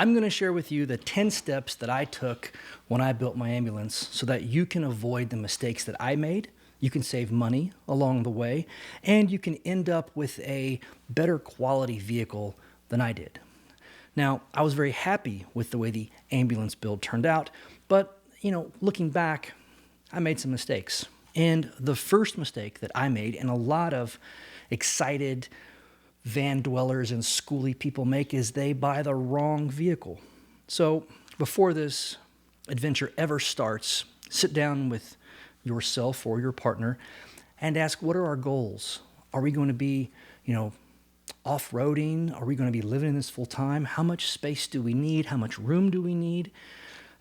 I'm going to share with you the 10 steps that I took when I built my ambulance so that you can avoid the mistakes that I made. You can save money along the way, and you can end up with a better quality vehicle than I did. Now, I was very happy with the way the ambulance build turned out, but, looking back, I made some mistakes. And the first mistake that I made, and a lot of excited van dwellers and schooly people make, is they buy the wrong vehicle. So before this adventure ever starts, sit down with yourself or your partner and ask, what are our goals? Are we going to be, off-roading? Are we going to be living in this full time? How much space do we need? How much room do we need?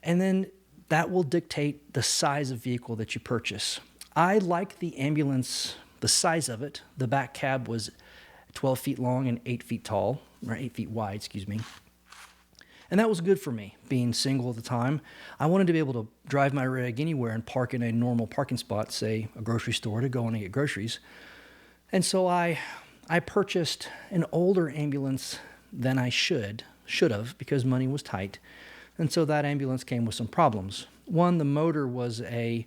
And then that will dictate the size of vehicle that you purchase. I like the ambulance, the size of it. The back cab was 12 feet long and 8 feet tall, or 8 feet wide, excuse me. And that was good for me, being single at the time. I wanted to be able to drive my rig anywhere and park in a normal parking spot, say a grocery store, to go in and get groceries. And so I purchased an older ambulance than I should have, because money was tight. And so that ambulance came with some problems. One, the motor was a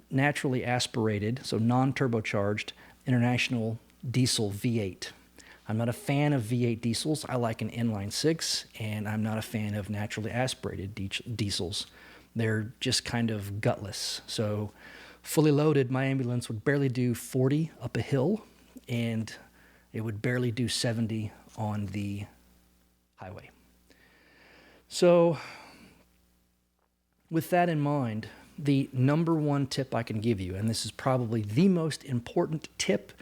naturally aspirated, so non-turbocharged, international diesel V8. I'm not a fan of V8 diesels. I like an inline six, and I'm not a fan of naturally aspirated diesels. They're just kind of gutless. So fully loaded, my ambulance would barely do 40 up a hill, and it would barely do 70 on the highway. So with that in mind, the number one tip I can give you, and this is probably the most important tip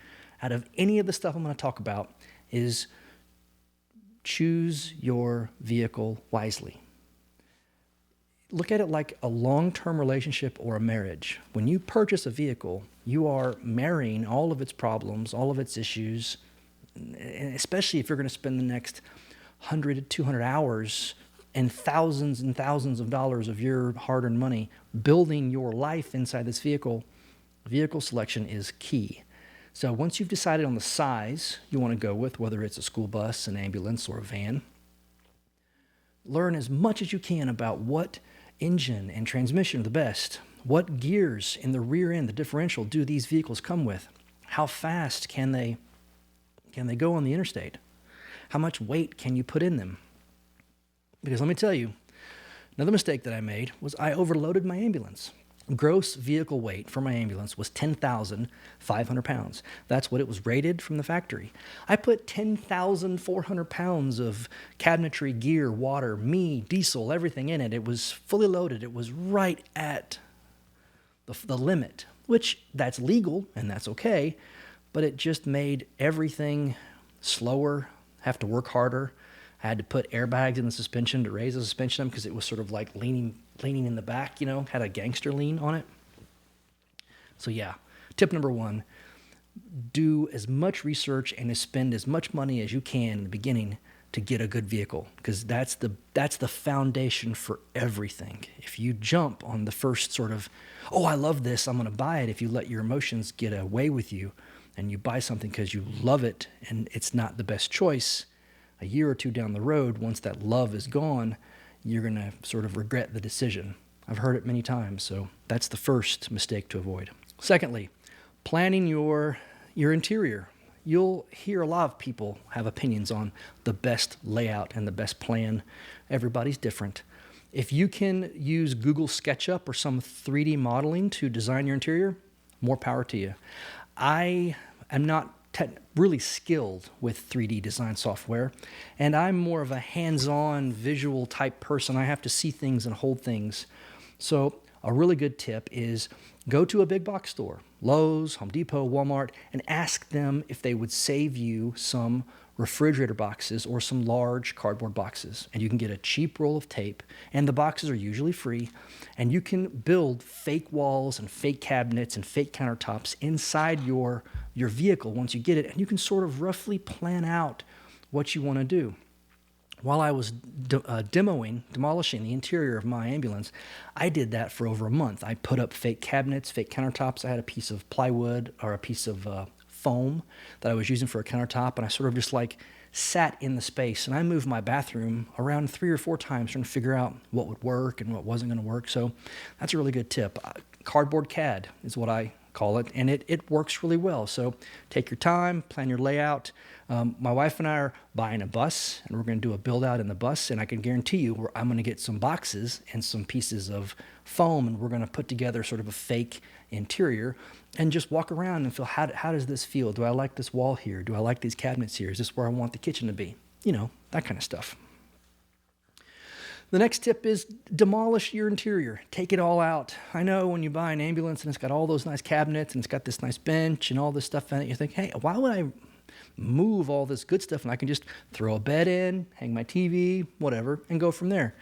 out of any of the stuff I'm going to talk about, is choose your vehicle wisely. Look at it like a long-term relationship or a marriage. When you purchase a vehicle, you are marrying all of its problems, all of its issues, and especially if you're going to spend the next 100 to 200 hours and thousands of dollars of your hard-earned money building your life inside this vehicle. Vehicle selection is key. So once you've decided on the size you want to go with, whether it's a school bus, an ambulance, or a van, learn as much as you can about what engine and transmission are the best. What gears in the rear end, the differential, do these vehicles come with? How fast can they go on the interstate? How much weight can you put in them? Because let me tell you, another mistake that I made was I overloaded my ambulance. Gross vehicle weight for my ambulance was 10,500 pounds. That's what it was rated from the factory. I put 10,400 pounds of cabinetry, gear, water, diesel, everything in it. It was fully loaded. It was right at the limit, which that's legal and that's okay, but it just made everything slower, have to work harder. I had to put airbags in the suspension to raise the suspension because it was sort of like leaning in the back, had a gangster lean on it. So yeah, tip number one, do as much research and spend as much money as you can in the beginning to get a good vehicle, because that's the foundation for everything. If you jump on the first sort of, oh, I love this, I'm going to buy it, if you let your emotions get away with you and you buy something because you love it and it's not the best choice, a year or two down the road, once that love is gone, you're going to sort of regret the decision. I've heard it many times, so that's the first mistake to avoid. Secondly, planning your interior. You'll hear a lot of people have opinions on the best layout and the best plan. Everybody's different. If you can use Google SketchUp or some 3D modeling to design your interior, more power to you. I am not really skilled with 3D design software, and I'm more of a hands-on visual type person. I have to see things and hold things. So a really good tip is go to a big box store, Lowe's, Home Depot, Walmart, and ask them if they would save you some refrigerator boxes or some large cardboard boxes. And you can get a cheap roll of tape, and the boxes are usually free, and you can build fake walls and fake cabinets and fake countertops inside your vehicle once you get it, and you can sort of roughly plan out what you want to do. While I was demolishing the interior of my ambulance, I did that for over a month. I put up fake cabinets, fake countertops. I had a piece of plywood or a piece of foam that I was using for a countertop, and I sort of just like sat in the space, and I moved my bathroom around 3 or 4 times trying to figure out what would work and what wasn't going to work. So that's a really good tip. Cardboard CAD is what I call it, and it works really well. So take your time, plan your layout. My wife and I are buying a bus, and we're going to do a build out in the bus, and I can guarantee you I'm going to get some boxes and some pieces of foam, and we're going to put together sort of a fake interior and just walk around and feel, how does this feel? Do I like this wall here? Do I like these cabinets here? Is this where I want the kitchen to be? You know, that kind of stuff. The next tip is demolish your interior. Take it all out. I know when you buy an ambulance and it's got all those nice cabinets and it's got this nice bench and all this stuff in it, you think, hey, why would I move all this good stuff and I can just throw a bed in, hang my TV, whatever, and go from there?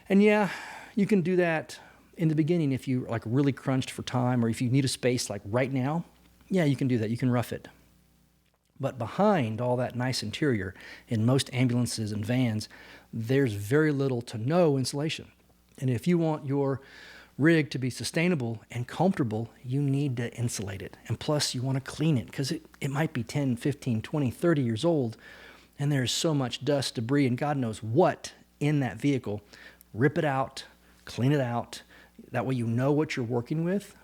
And yeah, you can do that in the beginning if you like really crunched for time, or if you need a space like right now, yeah, you can do that. You can rough it. But behind all that nice interior, in most ambulances and vans, there's very little to no insulation. And if you want your rig to be sustainable and comfortable, you need to insulate it. And plus, you want to clean it because it might be 10, 15, 20, 30 years old, and there's so much dust, debris, and God knows what in that vehicle. Rip it out, clean it out. That way you know what you're working with.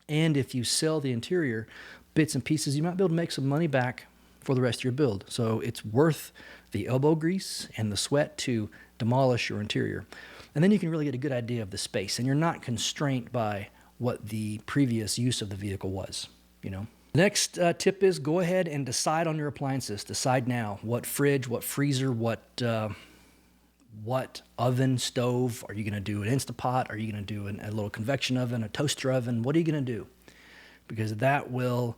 And if you sell the interior bits and pieces, you might be able to make some money back for the rest of your build. So it's worth the elbow grease and the sweat to demolish your interior. And then you can really get a good idea of the space, and you're not constrained by what the previous use of the vehicle was, you know. The next tip is go ahead and decide on your appliances. Decide now what fridge, what freezer, what oven, stove. Are you going to do an Instapot? Are you going to do a little convection oven, a toaster oven? What are you going to do? Because that will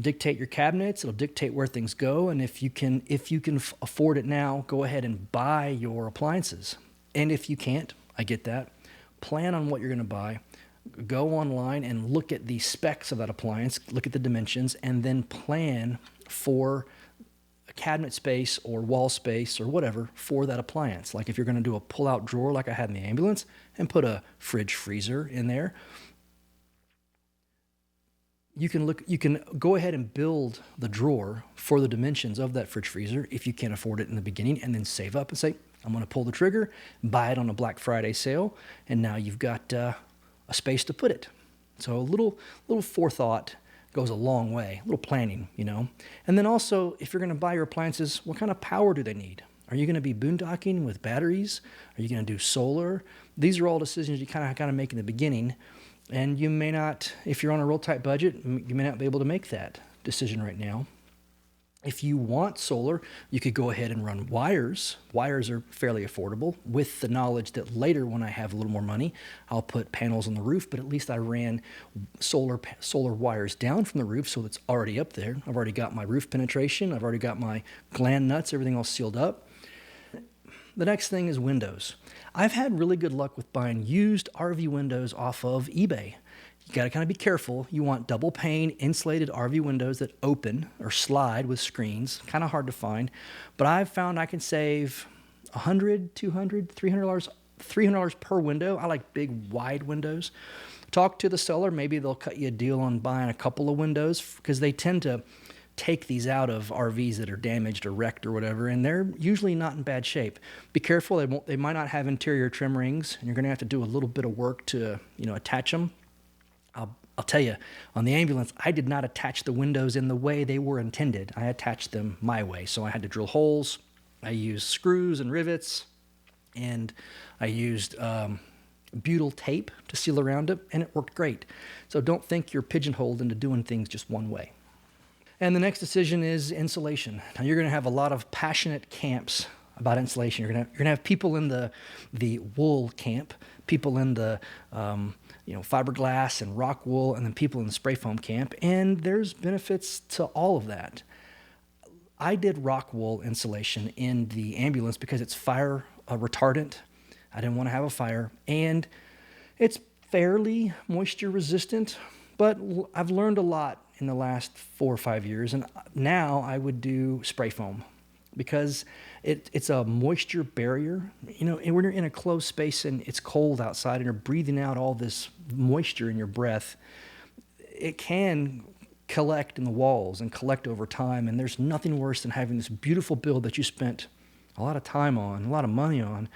dictate your cabinets. It'll dictate where things go. And if you can afford it now, go ahead and buy your appliances. And if you can't, I get that. Plan on what you're going to buy. Go online and look at the specs of that appliance. Look at the dimensions, and then plan for a cabinet space or wall space or whatever for that appliance. Like if you're going to do a pull-out drawer like I had in the ambulance and put a fridge freezer in there, you can go ahead and build the drawer for the dimensions of that fridge freezer if you can't afford it in the beginning, and then save up and say, I'm going to pull the trigger, buy it on a Black Friday sale, and now you've got a space to put it. So a little forethought goes a long way, a little planning, you know. And then also, if you're going to buy your appliances, what kind of power do they need? Are you going to be boondocking with batteries? Are you going to do solar? These are all decisions you kind of make in the beginning, and you may not, if you're on a real tight budget, you may not be able to make that decision right now. If you want solar, you could go ahead and run wires. Wires are fairly affordable, with the knowledge that later when I have a little more money, I'll put panels on the roof, but at least I ran solar wires down from the roof, so it's already up there. I've already got my roof penetration. I've already got my gland nuts, everything all sealed up. The next thing is windows. I've had really good luck with buying used RV windows off of eBay. You got to kind of be careful. You want double pane insulated RV windows that open or slide with screens. Kind of hard to find, but I've found I can save $100, $200, $300 per window. I like big wide windows. Talk to the seller. Maybe they'll cut you a deal on buying a couple of windows, because they tend to take these out of RVs that are damaged or wrecked or whatever, and they're usually not in bad shape. Be careful. They might not have interior trim rings, and you're going to have to do a little bit of work to, attach them. I'll tell you, on the ambulance, I did not attach the windows in the way they were intended. I attached them my way. So I had to drill holes. I used screws and rivets, and I used butyl tape to seal around it, and it worked great. So don't think you're pigeonholed into doing things just one way. And the next decision is insulation. Now, you're going to have a lot of passionate camps about insulation. You're going to have people in the wool camp, people in the fiberglass and rock wool, and then people in the spray foam camp. And there's benefits to all of that. I did rock wool insulation in the ambulance because it's fire retardant. I didn't want to have a fire, and it's fairly moisture resistant. But I've learned a lot in the last 4 or 5 years, and now I would do spray foam, because it's a moisture barrier. And when you're in a closed space and it's cold outside and you're breathing out all this moisture in your breath, it can collect in the walls and collect over time. And there's nothing worse than having this beautiful build that you spent a lot of time on, a lot of money on,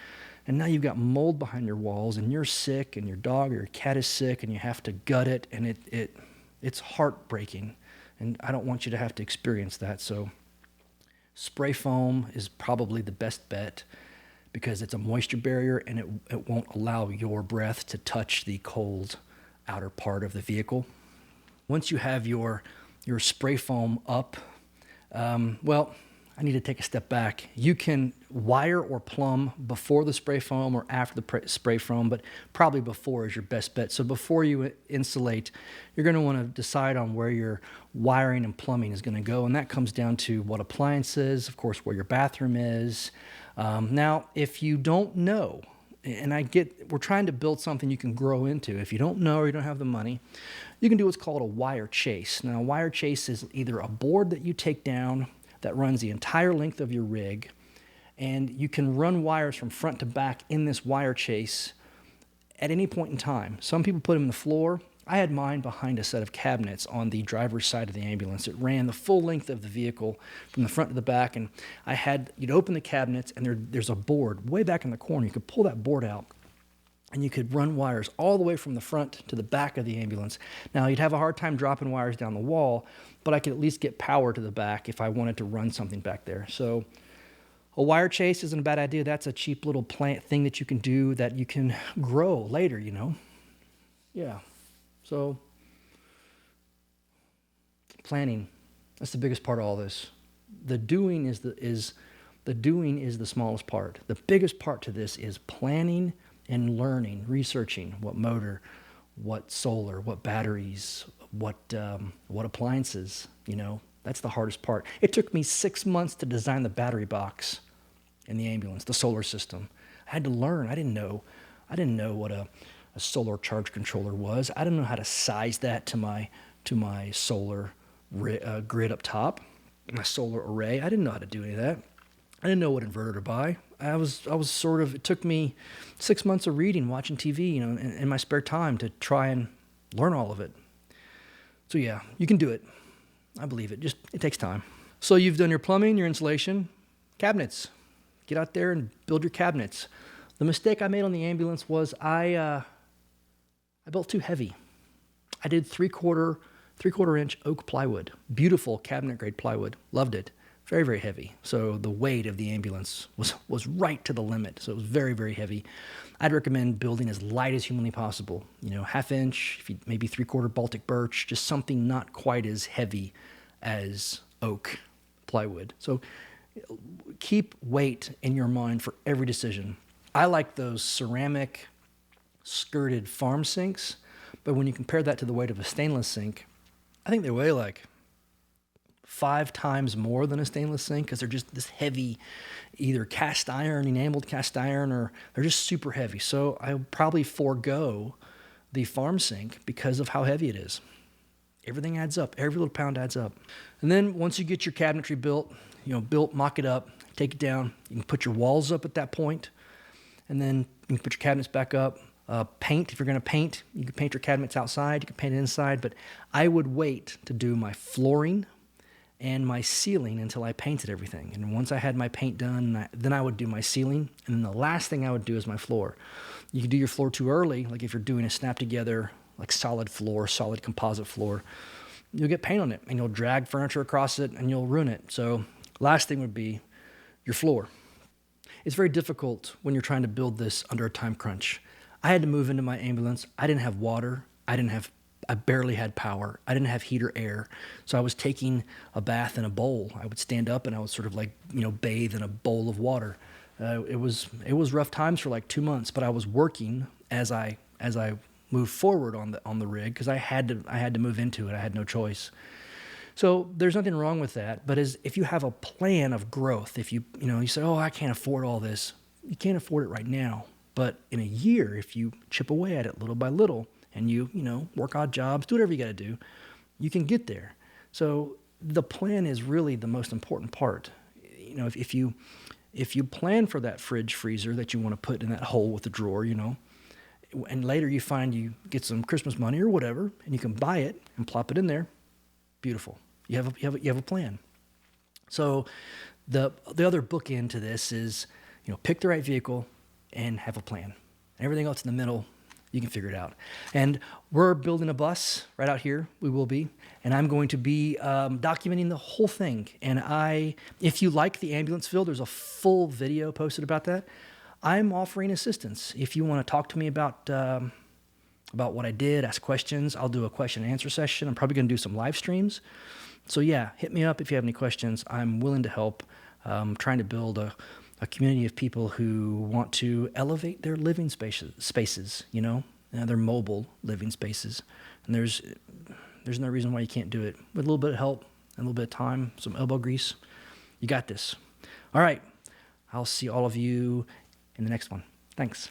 and now you've got mold behind your walls, and you're sick, and your dog or your cat is sick, and you have to gut it, and it's heartbreaking. And I don't want you to have to experience that. So spray foam is probably the best bet because it's a moisture barrier, and it won't allow your breath to touch the cold outer part of the vehicle. Once you have your spray foam up, well, I need to take a step back. You can wire or plumb before the spray foam or after the spray foam, but probably before is your best bet. So before you insulate, you're going to want to decide on where your wiring and plumbing is going to go, and that comes down to what appliance is, of course, where your bathroom is. Now, if you don't know, and we're trying to build something you can grow into. If you don't know or you don't have the money, you can do what's called a wire chase. Now, a wire chase is either a board that you take down that runs the entire length of your rig, and you can run wires from front to back in this wire chase at any point in time. Some people put them in the floor. I had mine behind a set of cabinets on the driver's side of the ambulance. It ran the full length of the vehicle from the front to the back, and you'd open the cabinets, and there's a board way back in the corner. You could pull that board out, and you could run wires all the way from the front to the back of the ambulance. Now, you'd have a hard time dropping wires down the wall, but I could at least get power to the back if I wanted to run something back there. So a wire chase isn't a bad idea. That's a cheap little plant thing that you can do that you can grow later, Yeah. So planning, that's the biggest part of all this. The doing is the smallest part. The biggest part to this is planning and learning, researching what motor, what solar, what batteries, what appliances, that's the hardest part. It took me 6 months to design the battery box in the ambulance, the solar system. I had to learn. I didn't know what a solar charge controller was. I didn't know how to size that to my solar grid up top, my solar array. I didn't know how to do any of that. I didn't know what inverter to buy. It took me 6 months of reading, watching TV, in my spare time to try and learn all of it. So yeah, you can do it. I believe it. It takes time. So you've done your plumbing, your insulation, cabinets. Get out there and build your cabinets. The mistake I made on the ambulance was I built too heavy. I did three-quarter inch oak plywood. Beautiful cabinet grade plywood. Loved it. Very, very heavy. So the weight of the ambulance was right to the limit. So it was very, very heavy. I'd recommend building as light as humanly possible. Half inch, maybe three-quarter Baltic birch, just something not quite as heavy as oak plywood. So keep weight in your mind for every decision. I like those ceramic skirted farm sinks, but when you compare that to the weight of a stainless sink, I think they weigh like 5 times more than a stainless sink because they're just this heavy, either cast iron, enameled cast iron, or they're just super heavy. So I'll probably forego the farm sink because of how heavy it is. Everything adds up. Every little pound adds up. And then once you get your cabinetry built, mock it up, take it down. You can put your walls up at that point, and then you can put your cabinets back up. Paint, if you're going to paint, you can paint your cabinets outside, you can paint it inside, but I would wait to do my flooring and my ceiling until I painted everything. And once I had my paint done, then I would do my ceiling, and then the last thing I would do is my floor. You can do your floor too early, like if you're doing a snap together, like solid floor, solid composite floor, you'll get paint on it, and you'll drag furniture across it, and you'll ruin it. So last thing would be your floor. It's very difficult when you're trying to build this under a time crunch. I had to move into my ambulance. I didn't have water. I barely had power. I didn't have heat or air. So I was taking a bath in a bowl. I would stand up and I would sort of bathe in a bowl of water. It was rough times for like 2 months, but I was working as I moved forward on the rig because I had to move into it. I had no choice. So there's nothing wrong with that. But if you have a plan of growth, if you say, oh, I can't afford all this, you can't afford it right now. But in a year, if you chip away at it little by little and you work odd jobs, do whatever you got to do, you can get there. So the plan is really the most important part. If you plan for that fridge freezer that you want to put in that hole with the drawer, and later you find you get some Christmas money or whatever, and you can buy it and plop it in there, Beautiful. You have a plan. So the other bookend to this is, pick the right vehicle and have a plan. Everything else in the middle, you can figure it out. And we're building a bus right out here. We will be. And I'm going to be documenting the whole thing. And if you like the ambulance field, there's a full video posted about that. I'm offering assistance. If you want to talk to me about what I did, ask questions, I'll do a question and answer session. I'm probably going to do some live streams. So yeah, hit me up if you have any questions. I'm willing to help. Trying to build a community of people who want to elevate their living spaces, their mobile living spaces. And there's no reason why you can't do it. With a little bit of help and a little bit of time, some elbow grease, you got this. All right. I'll see all of you in the next one. Thanks.